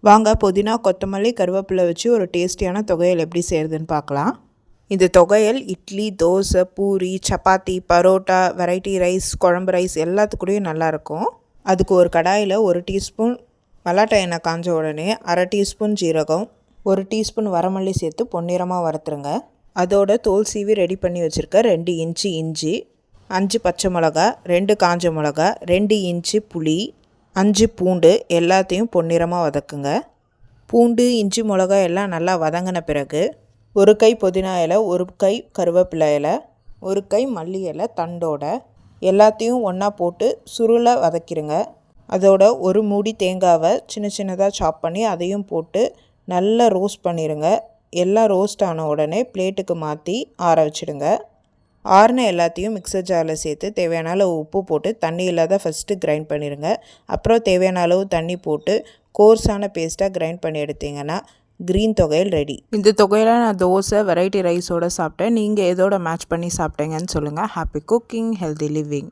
வாங்க புதினா கொத்தமல்லி கருவேப்பிலை வச்சு ஒரு டேஸ்டியான தொகையல் எப்படி செய்கிறதுன்னு பார்க்கலாம். இந்த தொகையல் இட்லி, தோசை, பூரி, சப்பாத்தி, பரோட்டா, வெரைட்டி ரைஸ், குழம்பு ரைஸ் எல்லாத்துக்கூடயும் நல்லாயிருக்கும். அதுக்கு ஒரு கடாயில் 1 டீஸ்பூன் மல்லாட்டை எண்ணெய் காஞ்ச உடனே 1/2 டீஸ்பூன் ஜீரகம், 1 டீஸ்பூன் வரமல்லி சேர்த்து பொன்னிறமாக வறுத்துருங்க. அதோட தோல் சீவி ரெடி பண்ணி வச்சுருக்க 2 இன்ச்சு இஞ்சி, 5 பச்சை மிளகா, 2 காஞ்ச மிளகா, 2 இன்ச்சு புளி, 5 பூண்டு எல்லாத்தையும் பொன்னிறமாக வதக்குங்க. பூண்டு, இஞ்சி, மிளகா எல்லாம் நல்லா வதங்கின பிறகு 1 கை புதினா இலை, 1 கை கருவேப்பிலை இலை, 1 கை மல்லி இலை தண்டோட எல்லாத்தையும் ஒன்றா போட்டு சுருளை வதக்கிடுங்க. அதோட 1 மூடி தேங்காவை சின்ன சின்னதாக சாப் பண்ணி அதையும் போட்டு நல்லா ரோஸ்ட் பண்ணிடுங்க. எல்லாம் ரோஸ்ட் ஆன உடனே பிளேட்டுக்கு மாற்றி ஆற வச்சுடுங்க. ஆறின எல்லாத்தையும் மிக்சர் ஜாரில் சேர்த்து தேவையான அளவு உப்பு போட்டு தண்ணி இல்லாத ஃபஸ்ட்டு கிரைண்ட் பண்ணிடுங்க. அப்புறம் தேவையான அளவு தண்ணி போட்டு கோர்ஸான பேஸ்ட்டாக கிரைண்ட் பண்ணி எடுத்திங்கன்னா க்ரீன் தொகையல் ரெடி. இந்த தொகையில் நான் தோசை, வெரைட்டி ரைஸோடு சாப்பிட்டேன். நீங்கள் எதோட மேட்ச் பண்ணி சாப்பிட்டீங்கன்னு சொல்லுங்கள். Happy cooking, healthy living.